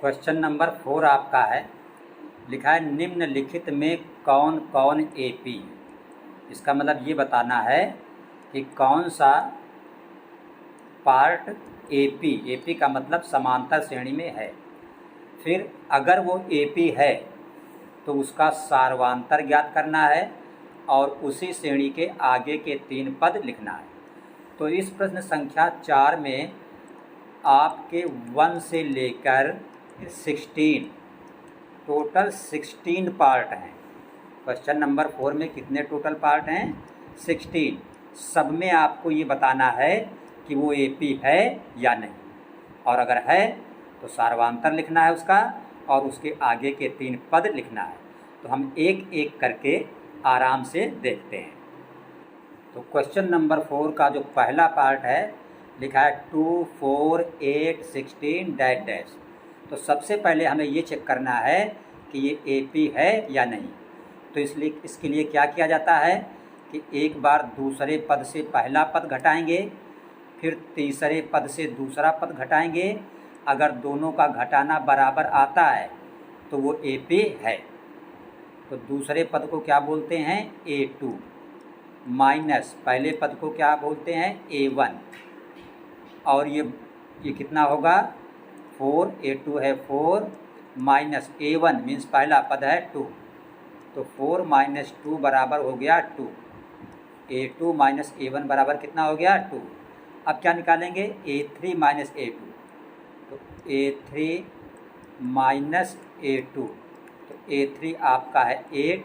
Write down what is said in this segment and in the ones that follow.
Question number 4 आपका है, लिखा है निम्नलिखित में कौन कौन एपी। इसका मतलब ये बताना है कि कौन सा पार्ट एपी का मतलब समांतर श्रेणी में है। फिर अगर वो एपी है तो उसका सार्वांतर ज्ञात करना है और उसी श्रेणी के आगे के 3 पद लिखना है। तो इस प्रश्न संख्या 4 में आपके 1 से लेकर 16 टोटल 16 पार्ट हैं। क्वेश्चन नंबर 4 में कितने टोटल पार्ट हैं? 16। सब में आपको ये बताना है कि वो एपी है या नहीं, और अगर है तो सार्वांतर लिखना है उसका और उसके आगे के 3 पद लिखना है। तो हम एक एक करके आराम से देखते हैं। तो क्वेश्चन नंबर 4 का जो पहला पार्ट है लिखा है 2, 4, 8, 16 डैश डैश। तो सबसे पहले हमें ये चेक करना है कि ये एपी है या नहीं। तो इसलिए इसके लिए क्या किया जाता है कि एक बार दूसरे पद से पहला पद घटाएंगे, फिर तीसरे पद से दूसरा पद घटाएंगे। अगर दोनों का घटाना बराबर आता है तो वो एपी है। तो दूसरे पद को क्या बोलते हैं? A2 माइनस पहले पद को क्या बोलते हैं? A1। और ये कितना होगा? 4, A2 है 4 माइनस A1 मीन्स पहला पद है 2। तो 4 माइनस 2 बराबर हो गया 2। A2 माइनस A1 बराबर कितना हो गया? 2। अब क्या निकालेंगे? A3 minus A2। तो A3 माइनस A2, तो A3 आपका है 8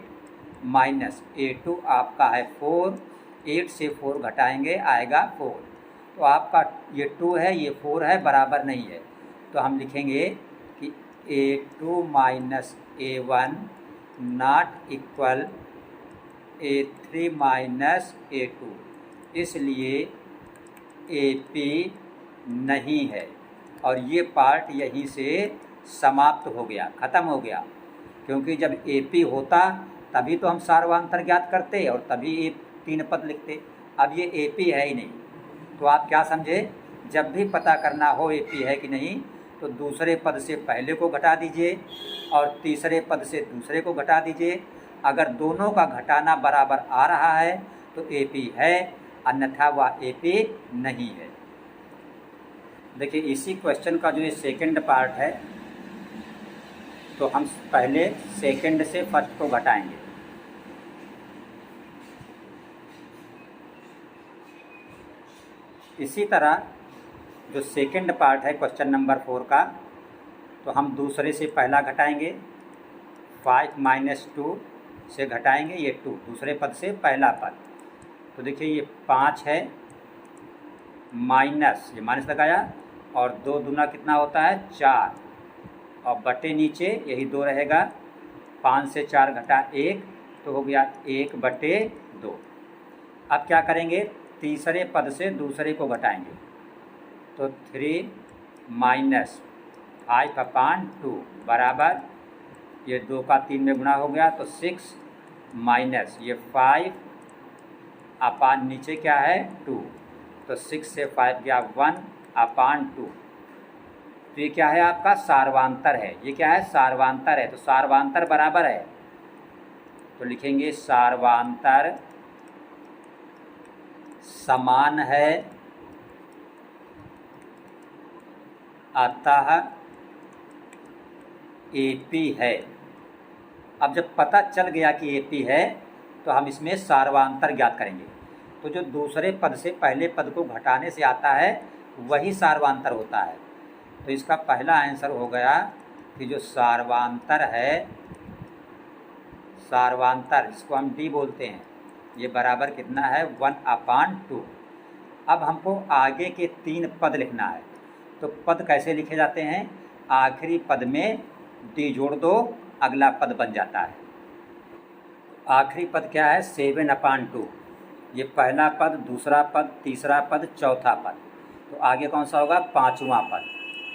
माइनस A2 आपका है 4। 8 से 4 घटाएंगे आएगा 4। तो आपका ये 2 है ये 4 है, बराबर नहीं है। तो हम लिखेंगे कि A2 minus A1 not equal A3 minus A2, इसलिए एपी नहीं है। और ये पार्ट यहीं से समाप्त हो गया, ख़त्म हो गया। क्योंकि जब एपी होता तभी तो हम सार्वांतर ज्ञात करते और तभी ये 3 पद लिखते। अब ये एपी है ही नहीं। तो आप क्या समझे? जब भी पता करना हो एपी है कि नहीं तो दूसरे पद से पहले को घटा दीजिए और तीसरे पद से दूसरे को घटा दीजिए। अगर दोनों का घटाना बराबर आ रहा है तो एपी है, अन्यथा वह एपी नहीं है। देखिए इसी क्वेश्चन का जो ये सेकंड पार्ट है, तो हम पहले सेकंड से फर्स्ट को घटाएंगे। इसी तरह जो सेकंड पार्ट है क्वेश्चन नंबर 4 का, तो हम दूसरे से पहला घटाएंगे। 5 माइनस 2 से घटाएंगे ये 2, दूसरे पद से पहला पद। तो देखिए ये 5 है माइनस, ये माइनस लगाया और 2 दूना कितना होता है? 4 और बटे नीचे यही 2 रहेगा। 5 से 4 घटा 1 तो हो गया 1/2। अब क्या करेंगे? तीसरे पद से दूसरे को घटाएंगे। तो 3 माइनस 5/2 बराबर ये 2 का 3 में गुणा हो गया तो 6 माइनस ये 5 अपान नीचे क्या है? 2। तो 6 से 5 गया 1/2। तो ये क्या है? आपका सार्वांतर है। ये क्या है? सार्वांतर है। तो सार्वांतर बराबर है, तो लिखेंगे सार्वांतर समान है, अतः एपी है। अब जब पता चल गया कि एपी है तो हम इसमें सार्वांतर ज्ञात करेंगे। तो जो दूसरे पद से पहले पद को घटाने से आता है वही सार्वांतर होता है। तो इसका पहला आंसर हो गया कि जो सार्वांतर है, सार्वांतर जिसको हम डी बोलते हैं, ये बराबर कितना है? 1/2। अब हमको आगे के 3 पद लिखना है। तो पद कैसे लिखे जाते हैं? आखिरी पद में डी जोड़ दो, अगला पद बन जाता है। आखिरी पद क्या है? 7/2। ये पहला पद, दूसरा पद, तीसरा पद, चौथा पद। तो आगे कौन सा होगा? 5वां पद।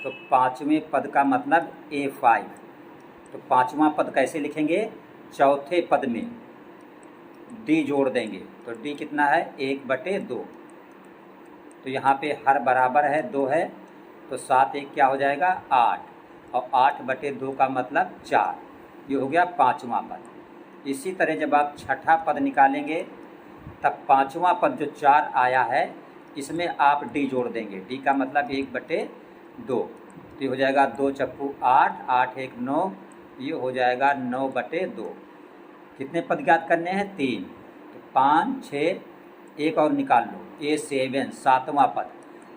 तो 5वें पद का मतलब A5। तो 5वां पद कैसे लिखेंगे? चौथे पद में डी जोड़ देंगे। तो डी कितना है? 1/2। तो यहाँ पे हर बराबर है 2 है, तो 7 1 क्या हो जाएगा? 8। और 8/2 का मतलब 4, ये हो गया पाँचवा पद। इसी तरह जब आप छठा पद निकालेंगे तब पाँचवा पद जो 4 आया है इसमें आप d जोड़ देंगे। d का मतलब 1/2, तो ये हो जाएगा 2 चक्कू 8, 8 1 9, ये हो जाएगा 9/2। कितने पद ज्ञात करने हैं? 3। तो 5 6, एक और निकाल लो, A7 सातवां पद।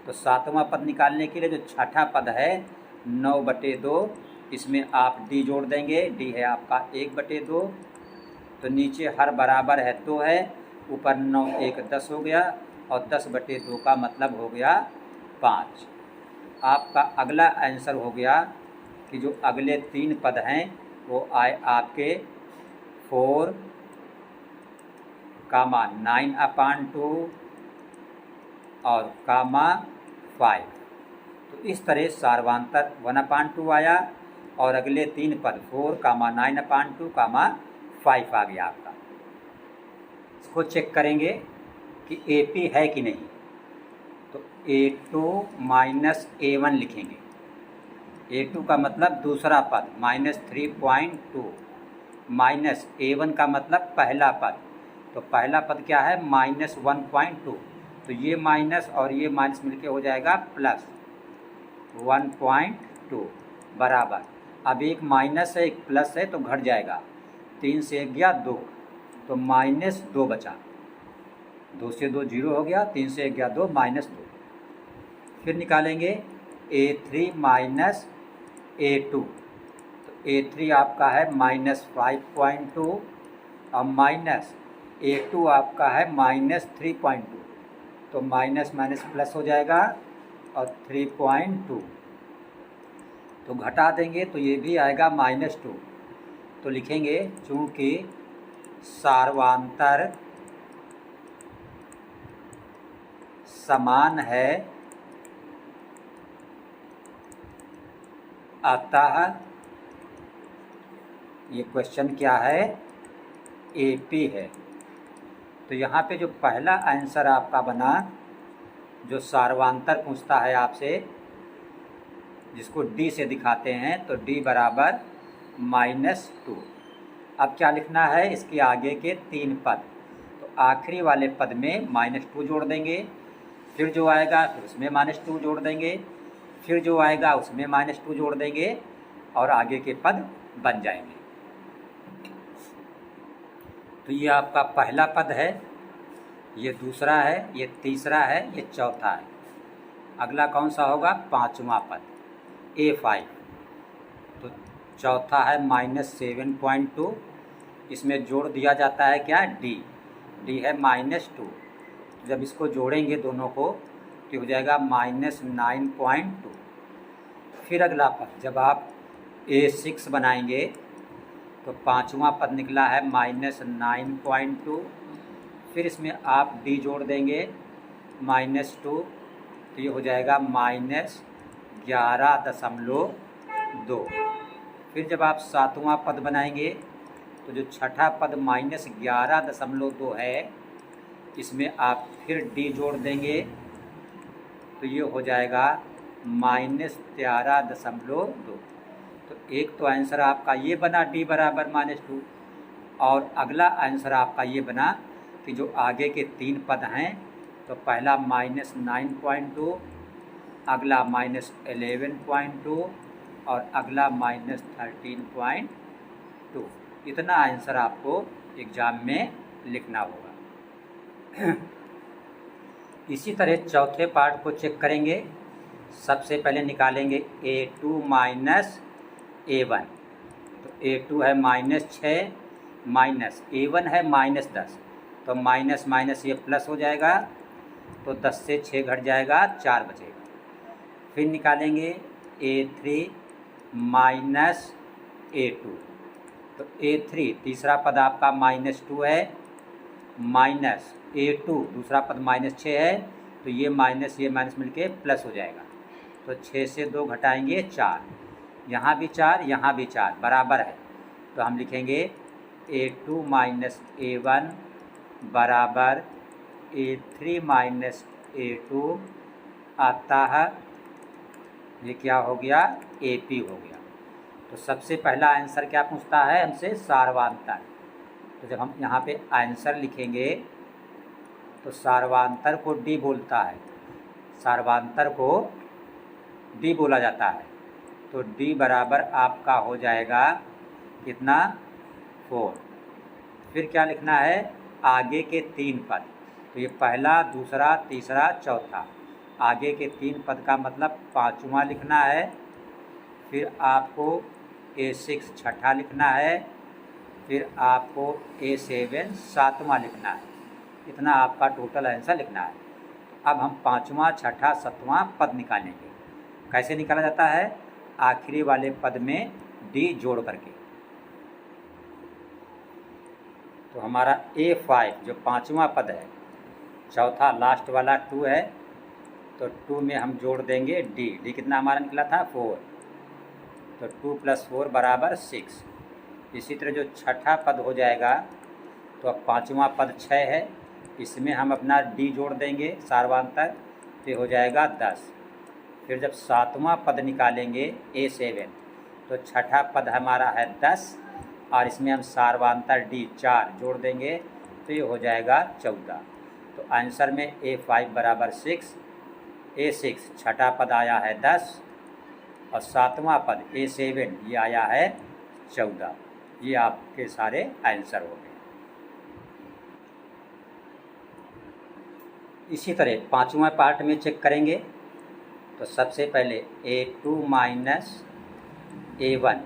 तो सातवां पद निकालने के लिए जो छठा पद है 9/2, इसमें आप d जोड़ देंगे। d है आपका 1/2, तो नीचे हर बराबर है 2 है, ऊपर 9 1 10 हो गया, और 10/2 का मतलब हो गया 5। आपका अगला आंसर हो गया कि जो अगले 3 पद हैं वो आए आपके 4, 9/2 और 5। तो इस तरह सार्वांतर 1/2 आया और अगले 3 पद 4, 9/2, 5 आ गया आपका। इसको चेक करेंगे कि AP है कि नहीं। तो A2 माइनस A1 लिखेंगे। A2 का मतलब दूसरा पद -3.2, माइनस A1 का मतलब पहला पद। तो पहला पद क्या है? -1.2, तो ये माइनस और ये माइनस मिलके हो जाएगा प्लस 1.2 बराबर। अब एक माइनस है एक प्लस है तो घट जाएगा, 3 से 1 गया 2, तो -2 बचा। 2 से 2 0 हो गया, 3 से 1 गया 2, -2। फिर निकालेंगे A3 माइनस A2। तो A3 आपका है -5.2 और माइनस A2 आपका है -3.2, तो माइनस माइनस प्लस हो जाएगा और 3.2, तो घटा देंगे तो ये भी आएगा -2। तो लिखेंगे चूँकि सार्वांतर समान है अतः ये क्वेश्चन क्या है? AP है। तो यहाँ पे जो पहला आंसर आपका बना, जो सार्वांतर पूछता है आपसे, जिसको D से दिखाते हैं, तो D बराबर -2। अब क्या लिखना है? इसके आगे के 3 पद, तो आखिरी वाले पद में -2 जोड़ देंगे, फिर जो आएगा फिर उसमें -2 जोड़ देंगे, फिर जो आएगा उसमें -2 जोड़ देंगे, और आगे के पद बन जाएंगे। तो ये आपका पहला पद है, ये दूसरा है, ये तीसरा है, ये चौथा है। अगला कौन सा होगा? पाँचवा पद A5। तो चौथा है -7.2, इसमें जोड़ दिया जाता है क्या? D है -2। जब इसको जोड़ेंगे दोनों को तो हो जाएगा -9.2। फिर अगला पद जब आप A6 बनाएंगे तो पाँचवा पद निकला है -9.2, फिर इसमें आप D जोड़ देंगे -2, तो ये हो जाएगा -11.2। फिर जब आप सातवां पद बनाएंगे तो जो छठा पद -11.2 है, इसमें आप फिर D जोड़ देंगे, तो ये हो जाएगा -13.2। तो एक तो आंसर आपका ये बना D बराबर -2, और अगला आंसर आपका ये बना कि जो आगे के 3 पद हैं, तो पहला -9.2, अगला -11.2 और अगला -13.2। इतना आंसर आपको एग्ज़ाम में लिखना होगा। इसी तरह चौथे पार्ट को चेक करेंगे। सबसे पहले निकालेंगे A2 माइनस A1। तो A2 है -6, माइनस A1 है -10, तो माइनस माइनस ये प्लस हो जाएगा, तो 10 से 6 घट जाएगा, 4 बचेगा। फिर निकालेंगे A3 माइनस A2। तो A3 तीसरा पद आपका -2 है, माइनस A2 दूसरा पद -6 है, तो ये माइनस मिलके प्लस हो जाएगा। तो 6 से 2 घटाएंगे 4, यहाँ भी 4 यहाँ भी 4 बराबर है, तो हम लिखेंगे A2 माइनस A1 बराबर A3 माइनस A2, अतः ये क्या हो गया? AP हो गया। तो सबसे पहला आंसर क्या पूछता है हमसे? सार्वांतर। तो जब हम यहाँ पे आंसर लिखेंगे तो सार्वांतर को डी बोलता है, सार्वांतर को डी बोला जाता है। तो डी बराबर आपका हो जाएगा कितना? 4। फिर क्या लिखना है? आगे के 3 पद। तो ये पहला, दूसरा, तीसरा, चौथा, आगे के 3 पद का मतलब 5वां लिखना है। फिर आपको A6 छठा लिखना है। फिर आपको A7 7वां लिखना है। इतना आपका टोटल आंसर लिखना है। अब हम 5वां, छठा, 7वां पद निकालेंगे। कैसे निकाला जाता है? आखिरी वाले पद में डी जोड़ करके। तो हमारा A5 जो 5वां पद है, चौथा लास्ट वाला 2 है, तो 2 में हम जोड़ देंगे डी। डी कितना हमारा निकला था? 4। तो 2 + 4 = 6। इसी तरह जो छठा पद हो जाएगा, तो अब 5वां पद 6 है, इसमें हम अपना डी जोड़ देंगे सार्वांतर, तो हो जाएगा 10। फिर जब 7वां पद निकालेंगे A7, तो छठा पद हमारा है 10 और इसमें हम सार्वांतर डी 4 जोड़ देंगे, तो ये हो जाएगा 14। तो आंसर में A5 = 6, A6 छठा पद आया है 10 और 7वां पद A7 ये आया है 14। ये आपके सारे आंसर हो गए। इसी तरह 5वां पार्ट में चेक करेंगे। तो सबसे पहले A2 - A1,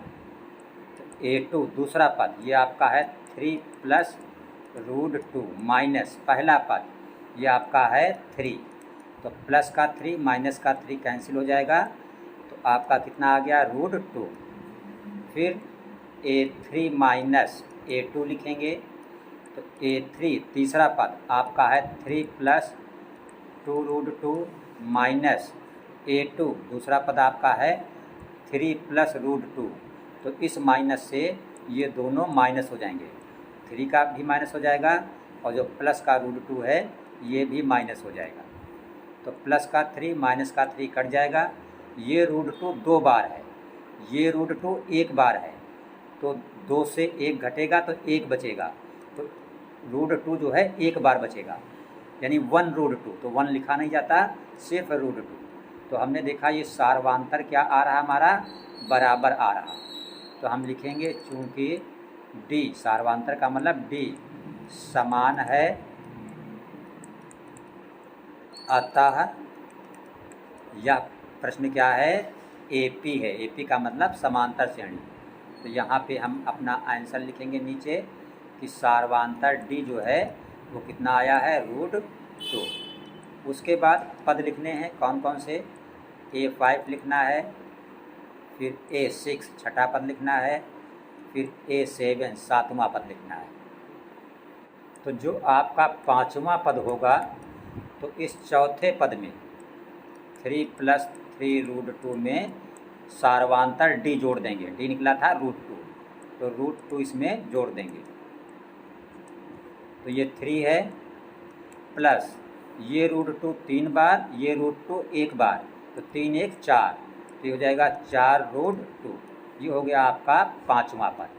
तो A2 दूसरा पद ये आपका है 3 + √2 माइनस पहला पद ये आपका है 3। तो प्लस का 3 माइनस का 3 कैंसिल हो जाएगा, तो आपका कितना आ गया? √2। फिर A3 - A2 लिखेंगे। तो A3 तीसरा पद आपका है 3 + 2√2 माइनस A2 दूसरा पद आपका है 3 + √2। तो इस माइनस से ये दोनों माइनस हो जाएंगे, 3 का भी माइनस हो जाएगा और जो प्लस का √2 है ये भी माइनस हो जाएगा। तो प्लस का 3 माइनस का 3 कट जाएगा। ये √2 2 बार है, ये √2 1 बार है, तो 2 से 1 घटेगा तो 1 बचेगा। तो √2 जो है 1 बार बचेगा, यानी 1 √2। तो 1 लिखा नहीं जाता, सिर्फ √2। तो हमने देखा ये सार्वांतर क्या आ रहा हमारा? बराबर आ रहा। तो हम लिखेंगे चूँकि डी सार्वांतर का मतलब डी समान है, अतः यह प्रश्न क्या है? AP है। AP का मतलब समांतर श्रेणी। तो यहाँ पे हम अपना आंसर लिखेंगे नीचे कि सार्वांतर डी जो है वो कितना आया है? √2। उसके बाद पद लिखने हैं कौन कौन से? A5 लिखना है, फिर A6 छठा पद लिखना है, फिर A7 7वां पद लिखना है। तो जो आपका 5वां पद होगा, तो इस चौथे पद में 3 + 3√2 में सार्वांतर डी जोड़ देंगे। डी निकला था √2, तो √2 इसमें जोड़ देंगे। तो ये 3 है प्लस ये √2 3 बार, ये √2 1 बार, तो 3 × 1 = 4, तो ये हो जाएगा 4√2। ये हो गया आपका 5वां पद।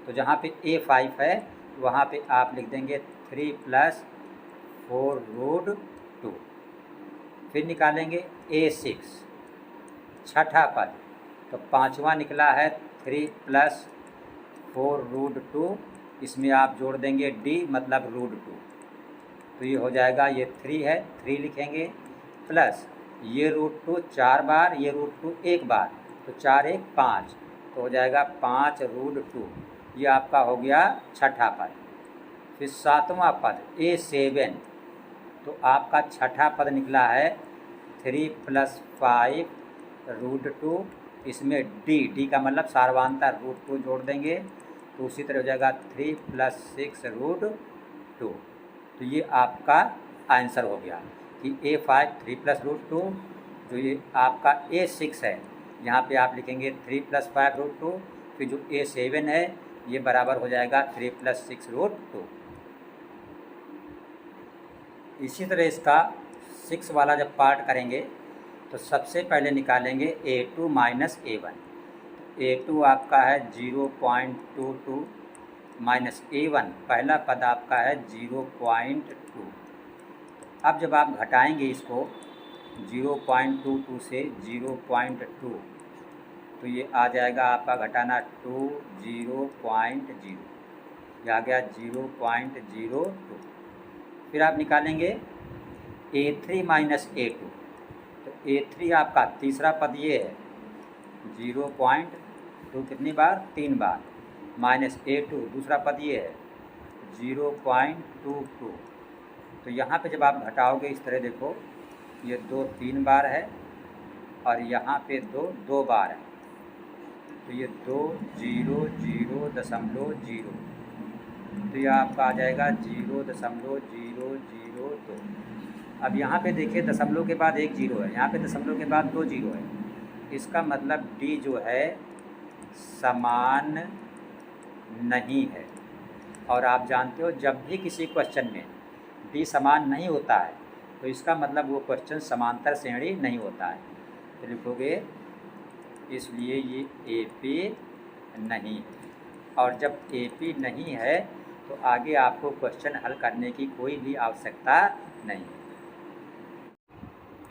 तो जहाँ पे A5 है वहाँ पे आप लिख देंगे 3 + 4√2। फिर निकालेंगे A6 छठा पद, तो 5वां निकला है 3 + 4√2, इसमें आप जोड़ देंगे D मतलब √2। तो ये हो जाएगा, ये 3 है, 3 लिखेंगे प्लस ये √2 4 बार, ये √2 1 बार, तो 4 × 1 = 5, तो हो जाएगा 5√2। ये आपका हो गया छठा पद। फिर 7वां पद A7, तो आपका छठा पद निकला है 3 + 5√2, इसमें D का मतलब सार्वांतर √2 जोड़ देंगे, तो उसी तरह हो जाएगा 3 + 6√2। तो ये आपका आंसर हो गया कि A5 3 + √2, जो ये आपका A6 है यहाँ पे आप लिखेंगे 3 + 5√2, फिर जो A7 है ये बराबर हो जाएगा 3 + 6√2। इसी तरह इसका 6 वाला जब पार्ट करेंगे तो सबसे पहले निकालेंगे A2 - A1। A2 आपका है 0.22 माइनस A1 पहला पद आपका है 0.2। अब जब आप घटाएंगे इसको 0.22 से 0.2 तो ये आ जाएगा आपका घटाना 2 0.0, ये आ गया 0.02। फिर आप निकालेंगे A3 माइनस A2, तो A3 आपका तीसरा पद ये है 0.2 कितनी बार 3 बार, माइनस A2 दूसरा पद ये है 0.22। तो यहाँ पे जब आप घटाओगे इस तरह देखो, ये 2 3 बार है और यहाँ पे 2 बार है, तो ये 2 0 0.0, तो ये आपका आ जाएगा 0.002। अब यहाँ पे देखिए दशमलव के बाद एक जीरो है, यहाँ पे दशमलव के बाद 2 जीरो है, इसका मतलब D जो है समान नहीं है। और आप जानते हो जब भी किसी क्वेश्चन में D समान नहीं होता है तो इसका मतलब वो क्वेश्चन समांतर श्रेणी नहीं होता है। तो लिखोगे इसलिए ये AP नहीं है, और जब AP नहीं है तो आगे आपको क्वेश्चन हल करने की कोई भी आवश्यकता नहीं है।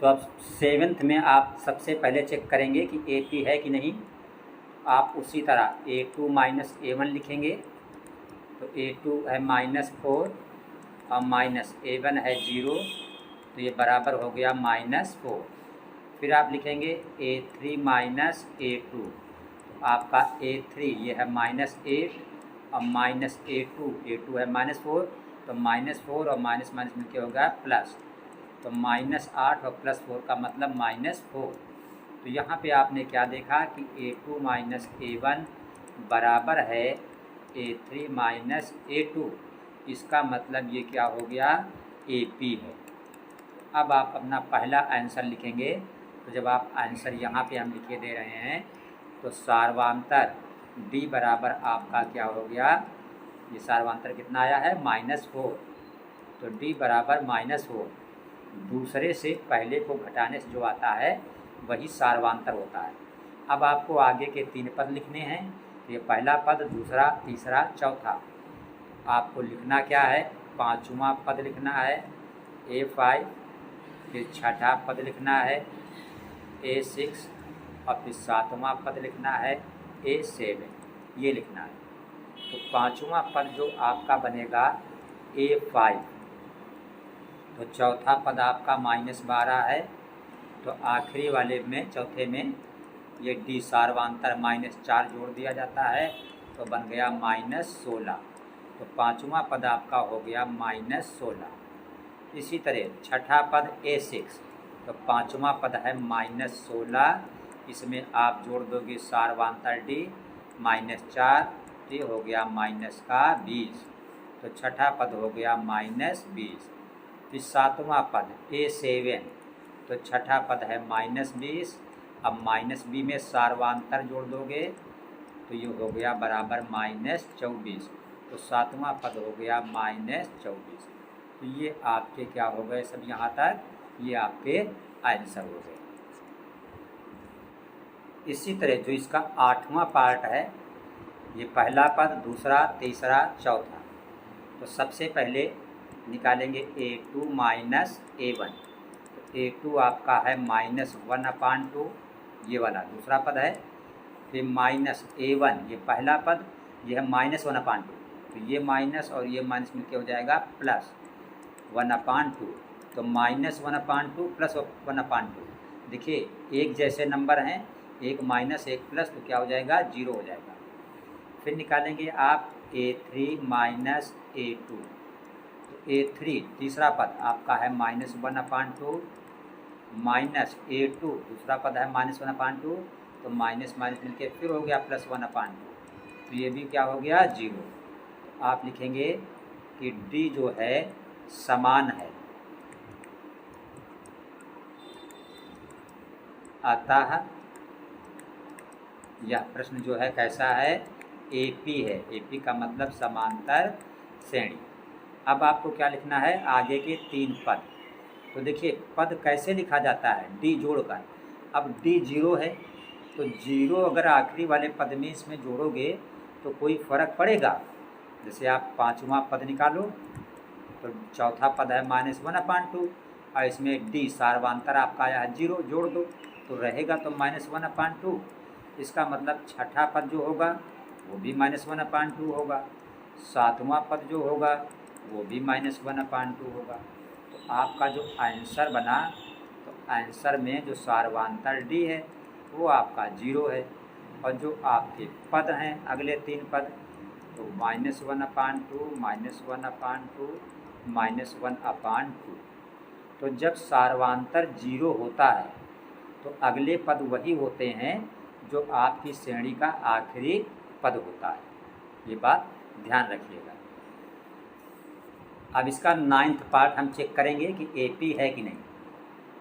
तो अब 7th में आप सबसे पहले चेक करेंगे कि AP है कि नहीं। आप उसी तरह A2 माइनस A1 लिखेंगे, तो A2 है -4 और माइनस A1 है 0, तो ये बराबर हो गया -4। फिर आप लिखेंगे A3 माइनस A2, तो आपका A3 ये है -8 और माइनस A2 है -4, तो -4 और माइनस माइनस मिलके होगा प्लस, तो -8 और +4 का मतलब -4। तो यहाँ पे आपने क्या देखा कि A2 माइनस A1 बराबर है A3 माइनस A2, इसका मतलब ये क्या हो गया AP है। अब आप अपना पहला आंसर लिखेंगे, तो जब आप आंसर यहाँ पे हम लिखे दे रहे हैं तो सार्वधातुक D बराबर आपका क्या हो गया, ये सार्वधातुक कितना आया है -4, तो D बराबर -4। दूसरे से पहले को घटाने से जो आता है वही सार्वधातुक होता है। अब आपको आगे के 3 पद लिखने हैं, तो ये पहला पद, दूसरा, तीसरा, चौथा। आपको लिखना क्या है, 5वां पद लिखना है A5, फिर छठा पद लिखना है A6 और फिर 7वां पद लिखना है A7, ये लिखना है। तो 5वां पद जो आपका बनेगा A5, तो चौथा पद आपका -12 है, तो आखिरी वाले में चौथे में ये D सार्वधातुक -4 जोड़ दिया जाता है, तो बन गया -16। तो 5वां पद आपका हो गया -16। इसी तरह छठा पद A6, तो 5वां पद है -16, इसमें आप जोड़ दोगे सार्वधातुक D -4, तो ये हो गया -20, तो छठा पद हो गया -20। फिर 7वां पद A7, तो छठा पद है -20, अब -20 में सार्वधातुक जोड़ दोगे तो ये हो गया बराबर -24, तो 7वां पद हो गया -24। तो ये आपके क्या हो गए सब, यहाँ तक ये आपके आंसर हो गए। इसी तरह जो इसका 8वां पार्ट है, ये पहला पद, दूसरा, तीसरा, चौथा। तो सबसे पहले निकालेंगे A2 माइनस A1, तो A2 आपका है -1/2, ये वाला दूसरा पद है। फिर -A1 ये पहला पद, ये है -1/2, तो ये माइनस और ये माइनस मिलके हो जाएगा +1/2, तो -1/2 प्लस 1/2। देखिए एक जैसे नंबर हैं, एक माइनस एक प्लस, तो क्या हो जाएगा 0 हो जाएगा। फिर निकालेंगे आप A3 माइनस A2, तो A3 तीसरा पद आपका है -1/2, माइनस A2 दूसरा पद है -1/2, तो माइनस माइनस मिलके फिर हो गया +1/2, तो ये भी क्या हो गया 0। तो आप लिखेंगे कि D जो है समान है, अतः यह प्रश्न जो है कैसा है, AP है। AP का मतलब समांतर श्रेणी। अब आपको क्या लिखना है, आगे के 3 पद। तो देखिए पद कैसे लिखा जाता है, D जोड़कर। अब D 0 है तो 0 अगर आखिरी वाले पद में इसमें जोड़ोगे तो कोई फ़र्क पड़ेगा। जैसे आप 5वां पद निकालो तो चौथा पद है -1/2 और इसमें डी सार्वांतर आपका आया है 0, जोड़ दो तो रहेगा तो -1/2। इसका मतलब छठा पद जो होगा वो भी -1/2 होगा, 7वां पद जो होगा वो भी -1/2 होगा। तो आपका जो आंसर बना, तो आंसर में जो सार्वांतर डी है वो आपका 0 है, और जो आपके पद हैं अगले 3 पद तो -1/2, -1/2, -1/2। तो जब सार्वांतर 0 होता है तो अगले पद वही होते हैं जो आपकी श्रेणी का आखिरी पद होता है। ये बात ध्यान रखिएगा। अब इसका 9th पार्ट हम चेक करेंगे कि AP है कि नहीं।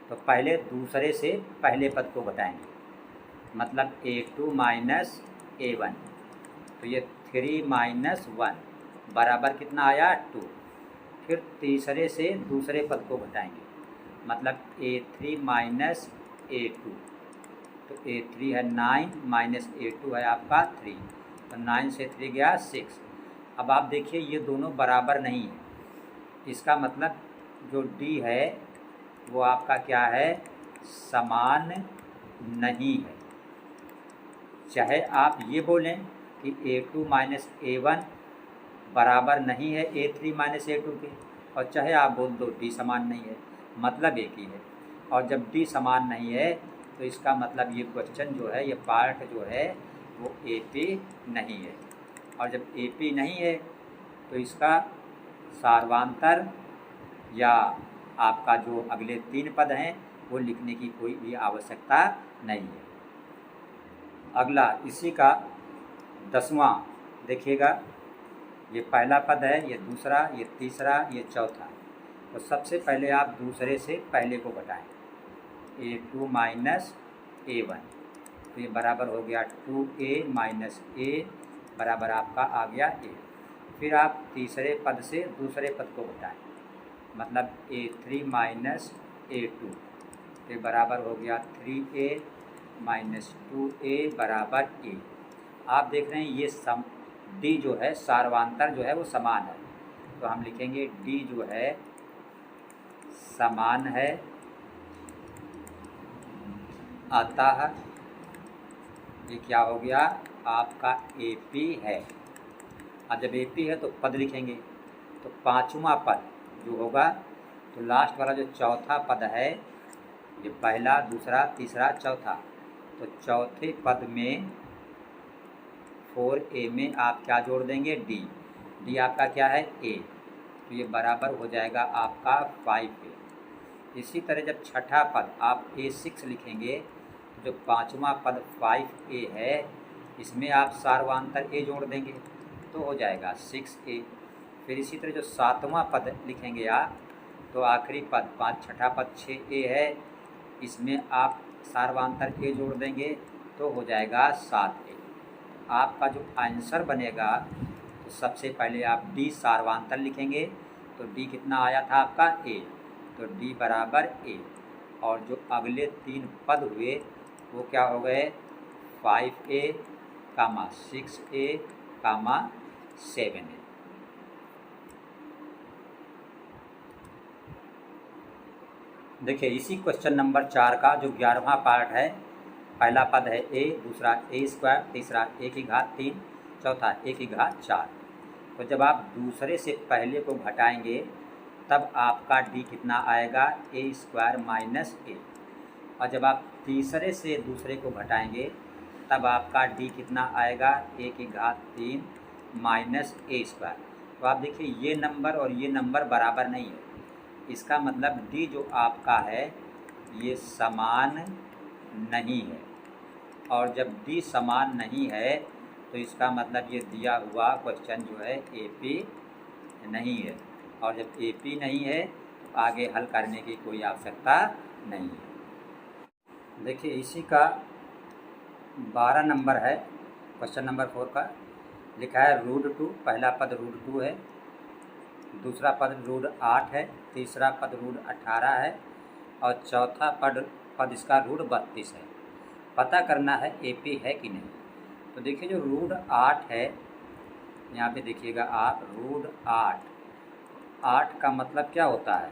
तो पहले दूसरे से पहले पद को बताएंगे, मतलब A2 - A1, तो ये 3 - 1 बराबर कितना आया 2। फिर तीसरे से दूसरे पद को घटाएंगे, मतलब A3 - A2, तो A3 है 9 -A2 है आपका 3, तो 9 से 3 गया 6। अब आप देखिए ये दोनों बराबर नहीं है, इसका मतलब जो D है वो आपका क्या है, समान नहीं है। चाहे आप ये बोलें कि A2 - A1 बराबर नहीं है A3 - A2 के, और चाहे आप बोल दो D समान नहीं है, मतलब एक ही है। और जब D समान नहीं है तो इसका मतलब ये क्वेश्चन जो है, ये पार्ट जो है वो AP नहीं है। और जब AP नहीं है तो इसका सार्वांतर या आपका जो अगले 3 पद हैं वो लिखने की कोई भी आवश्यकता नहीं है। अगला इसी का 10वां देखिएगा, ये पहला पद है, ये दूसरा, ये तीसरा, ये चौथा। तो सबसे पहले आप दूसरे से पहले को घटाएं, A2 - A1, तो ये बराबर हो गया 2A - A बराबर आपका आ गया A। फिर आप तीसरे पद से दूसरे पद को घटाएं, मतलब A3 - A2, तो बराबर हो गया 3A - 2A बराबर A। आप देख रहे हैं ये D जो है सार्वांतर जो है वो समान है, तो हम लिखेंगे D जो है समान है, अतः ये क्या हो गया आपका AP है। अब जब AP है तो पद लिखेंगे, तो 5वां पद जो होगा, तो लास्ट वाला जो चौथा पद है, ये पहला, दूसरा, तीसरा, चौथा, तो चौथे पद में 4A में आप क्या जोड़ देंगे D आपका क्या है A, तो ये बराबर हो जाएगा आपका 5A। इसी तरह जब छठा पद आप A6 लिखेंगे, तो जो 5वां पद 5A है इसमें आप सार्वांतर A जोड़ देंगे तो हो जाएगा 6A। फिर इसी तरह जो 7वां पद लिखेंगे आप, तो आखिरी पद छठा पद 6A है, इसमें आप सार्वांतर A जोड़ देंगे तो हो जाएगा 7A। आपका जो आंसर बनेगा, तो सबसे पहले आप D सार्वांतर लिखेंगे, तो D कितना आया था आपका A, तो D बराबर A। और जो अगले 3 पद हुए वो क्या हो गए 5A, 6A, 7A। देखिए इसी क्वेश्चन नंबर 4 का जो 11वां पार्ट है, पहला पद है A, दूसरा A², तीसरा A⁻3, चौथा A⁻4। तो जब आप दूसरे से पहले को घटाएंगे तब आपका D कितना आएगा A² - A। और जब आप तीसरे से दूसरे को घटाएंगे तब आपका D कितना आएगा A⁻3 - A²। तो आप देखिए ये नंबर और ये नंबर बराबर नहीं है, इसका मतलब D जो आपका है ये समान नहीं है। और जब D समान नहीं है तो इसका मतलब ये दिया हुआ क्वेश्चन जो है AP नहीं है, और जब AP नहीं है तो आगे हल करने की कोई आवश्यकता नहीं है। देखिए इसी का 12 नंबर है, क्वेश्चन नंबर 4 का लिखा है √2, पहला पद √2 है, दूसरा पद √8 है, तीसरा पद √18 है, और चौथा पद इसका √32 है। पता करना है एपी है कि नहीं। तो देखिए जो रूट 8 है, यहाँ पे देखिएगा आप, रूट 8 का मतलब क्या होता है,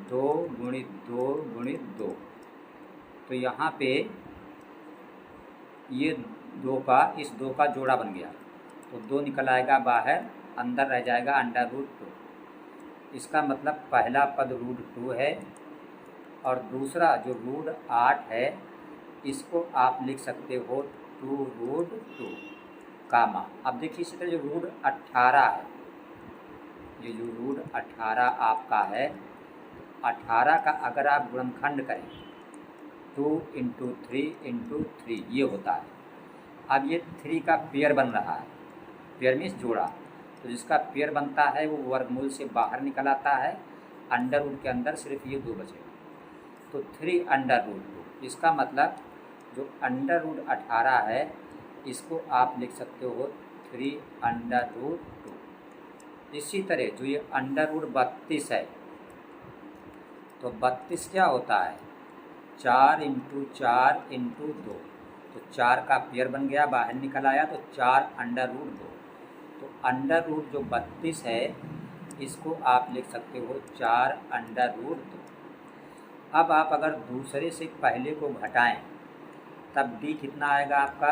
2 गुणित 2 गुणित 2। तो यहाँ पे ये 2 का जोड़ा बन गया, तो 2 निकल आएगा बाहर, अंदर रह जाएगा अंडर रूट 2। इसका मतलब पहला पद रूट 2 है और दूसरा जो रूट 8 है इसको आप लिख सकते हो 2 रूट 2 कामा। अब देखिए इसी तरह जो रूट 18 है, ये जो रूट 18 आपका है, 18 का अगर आप गुणनखंड करें 2 इंटू 3 ये होता है। अब ये 3 का पेयर बन रहा है, पेयर मीन्स जोड़ा, तो जिसका पेयर बनता है वो वर्गमूल से बाहर निकल आता है, अंडर रूट के अंदर सिर्फ ये 2 बचेगा, तो 3 अंडर रूट 2। इसका मतलब जो अंडर रूट 18 है इसको आप लिख सकते हो 3 अंडर रूट 2। इसी तरह जो ये अंडर रूट 32 है, तो 32 क्या होता है, 4 इंटू 4 इंटू 2, तो 4 का पेयर बन गया, बाहर निकल आया, तो 4 अंडर रूट 2। तो अंडर रूट जो 32 है इसको आप लिख सकते हो 4 अंडर रूट 2। अब आप अगर दूसरे से पहले को घटाएं तब डी कितना आएगा आपका,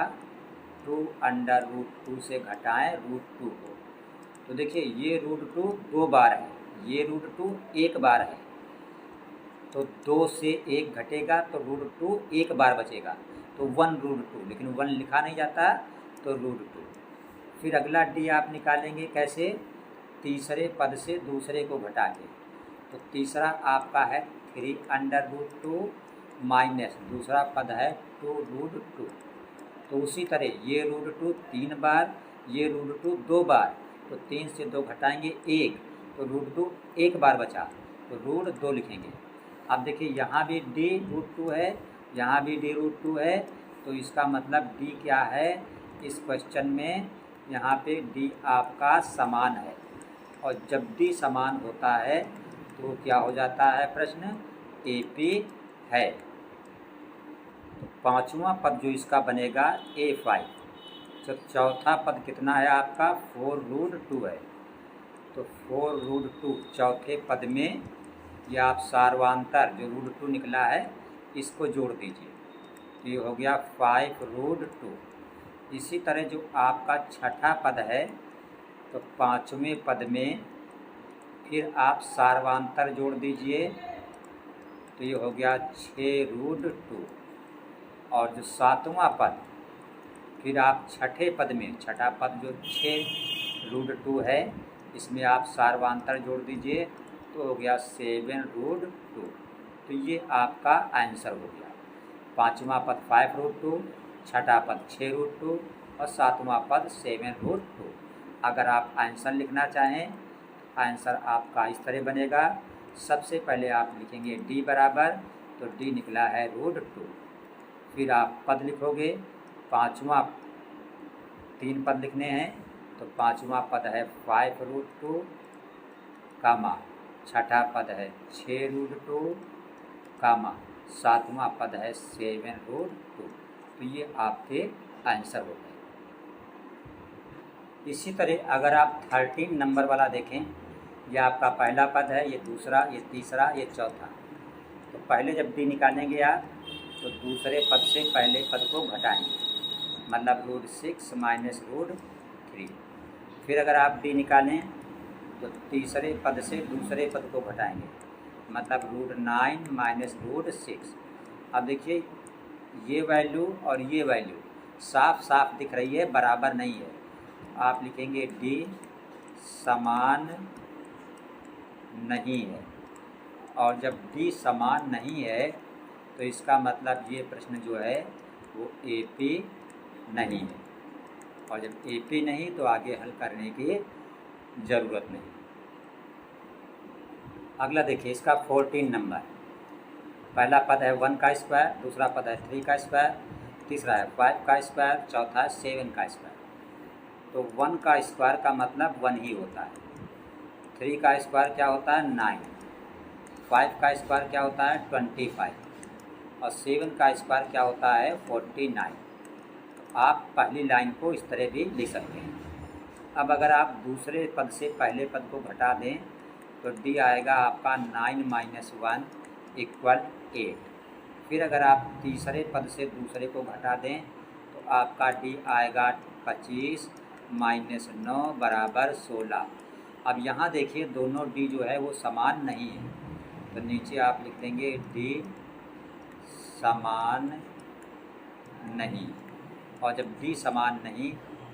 2 अंडर रूट 2 से घटाएं रूट 2 को, तो देखिए ये रूट 2 2 बार है, ये रूट 2 1 बार है, तो 2 से 1 घटेगा तो रूट 2 1 बार बचेगा, तो 1 रूट 2, लेकिन 1 लिखा नहीं जाता तो रूट 2। फिर अगला डी आप निकालेंगे कैसे, तीसरे पद से दूसरे को घटा के, तो तीसरा आपका है 3 अंडर रूट 2 माइनस दूसरा पद है 2 रूट 2। तो उसी तरह ये रूट 2 3 बार, ये रूट 2 2 बार, तो 3 से 2 घटाएंगे 1, तो रूट 2 1 बार बचा, तो रूट 2 लिखेंगे। अब देखिए यहाँ भी डी रूट 2 है, यहाँ भी डी रूट 2 है, तो इसका मतलब डी क्या है इस क्वेश्चन में, यहाँ पे डी आपका समान है, और जब डी समान होता है तो क्या हो जाता है प्रश्न, एपी है। तो पांचवा पद जो इसका बनेगा A5। तो चौथा पद कितना है आपका, 4 रूट 2 है, तो 4 रूट 2 चौथे पद में ये आप सार्वांतर जो रूट 2 निकला है इसको जोड़ दीजिए, तो ये हो गया 5 रूट 2। इसी तरह जो आपका छठा पद है, तो पाँचवें पद में फिर आप सार्वांतर जोड़ दीजिए, तो ये हो गया 6 रूट 2। और जो सातवां पद, फिर आप छठे पद में, छठा पद जो 6 रूट 2 है इसमें आप सार्वांतर जोड़ दीजिए, तो हो गया 7 रूट 2। तो ये आपका आंसर हो गया। पाँचवा पद 5 रूट 2, छठा पद 6 रूट 2 और सातवां पद 7 रूट 2। अगर आप आंसर लिखना चाहें, आंसर आपका इस तरह बनेगा, सबसे पहले आप लिखेंगे डी बराबर, तो डी निकला है रूट 2। फिर आप पद लिखोगे, पाँचवा 3 पद लिखने हैं, तो पाँचवा पद है 5 रूट 2 कामा, छठा पद है 6 रूट 2 कामा, सातवां पद है 7 रूट 2। तो ये आपके आंसर हो गए। इसी तरह अगर आप 13 नंबर वाला देखें, यह आपका पहला पद है, ये दूसरा, ये तीसरा, ये चौथा। तो पहले जब डी निकालेंगे आप, तो दूसरे पद से पहले पद को घटाएंगे, मतलब रूट 6 माइनस रूट 3। फिर अगर आप डी निकालें तो तीसरे पद से दूसरे पद को घटाएंगे, मतलब रूट 9 माइनस रूट 6। अब देखिए ये वैल्यू और ये वैल्यू साफ साफ दिख रही है, बराबर नहीं है। आप लिखेंगे डी समान नहीं है, और जब डी समान नहीं है तो इसका मतलब ये प्रश्न जो है वो एपी नहीं है, और जब एपी नहीं तो आगे हल करने की ज़रूरत नहीं। अगला देखिए इसका 14 नंबर, पहला पद है 1 का स्क्वायर, दूसरा पद है 3 का स्क्वायर, तीसरा है 5 का स्क्वायर, चौथा है 7 का स्क्वायर। तो 1 का स्क्वायर का मतलब 1 ही होता है, 3 का स्क्वायर क्या होता है 9, 5 का स्क्वायर क्या होता है 25, और 7 का स्क्वायर क्या होता है 49। आप पहली लाइन को इस तरह भी लिख सकते हैं। अब अगर आप दूसरे पद से पहले पद को घटा दें तो डी आएगा आपका 9 - 1 = 8। फिर अगर आप तीसरे पद से दूसरे को घटा दें तो आपका डी आएगा 25 - 9 = 16। अब यहाँ देखिए दोनों डी जो है वो समान नहीं है, तो नीचे आप लिख देंगे डी समान नहीं। और जब डी समान नहीं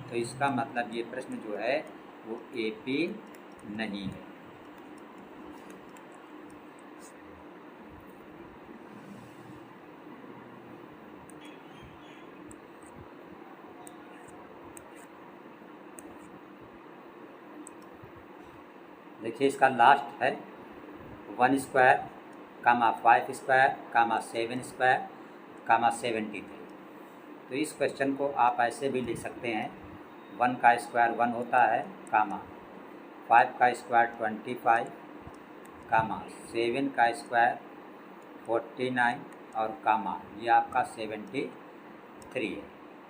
तो इसका मतलब ये प्रश्न जो है वो एपी नहीं है। देखिए इसका लास्ट है 1 स्क्वायर, 5 स्क्वायर, 7 स्क्वायर, 73। तो इस क्वेश्चन को आप ऐसे भी लिख सकते हैं 1 का स्क्वायर 1 होता है, 5 का स्क्वायर 25, 7 का स्क्वायर 49 और ये आपका 73 है।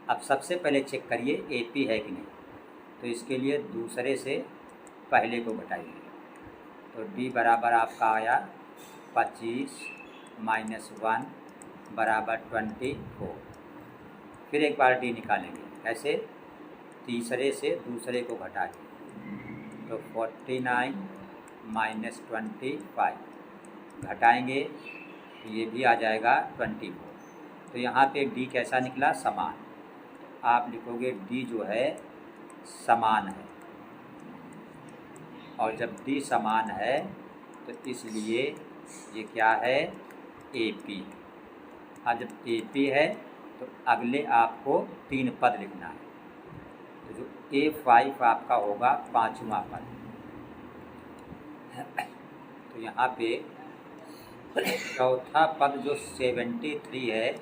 अब सबसे पहले चेक करिए एपी है कि नहीं, तो इसके लिए दूसरे से पहले को घटाइए। तो डी बराबर आपका आया 25 - 1 = 24। फिर एक बार डी निकालेंगे, कैसे? तीसरे से दूसरे को घटा के, तो 49 - 25 घटाएंगे तो ये भी आ जाएगा 24। तो यहाँ पे डी कैसा निकला? समान। आप लिखोगे डी जो है समान है, और जब डी समान है तो इसलिए ये क्या है? एपी। अब जब एपी है तो अगले आपको 3 पद लिखना है। तो जो A5 आपका होगा 5वां पद। तो यहाँ पे चौथा पद जो 73 है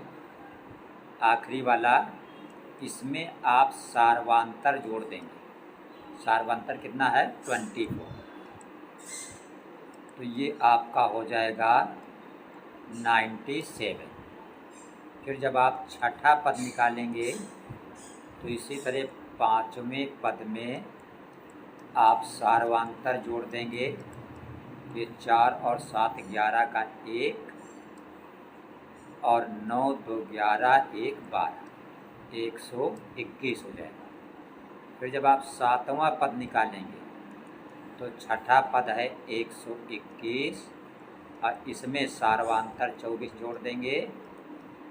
आखिरी वाला, इसमें आप सार्वांतर जोड़ देंगे। सार्वांतर कितना है? 24। तो ये आपका हो जाएगा 97। फिर जब आप छठा पद निकालेंगे तो इसी तरह 5वें पद में आप सार्वांतर जोड़ देंगे। ये 4 और 7 11 का 1, और 9 2 11 1 12, 121 हो जाएगा। फिर जब आप 7वां पद निकालेंगे तो छठा पद है 121, और इसमें सार्वांतर 24 जोड़ देंगे।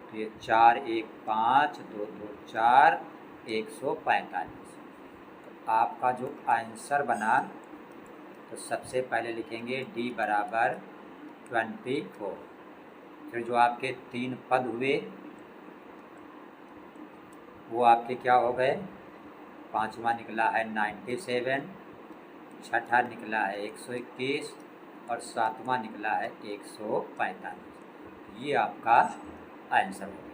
तो ये 4 1 5 2 2 4 145। तो आपका जो आंसर बना, तो सबसे पहले लिखेंगे डी बराबर 24। फिर जो आपके 3 पद हुए वो आपके क्या हो गए? 5वां निकला है 97, छठा निकला है 121 और 7वां निकला है 145। ये आपका आंसर होगा।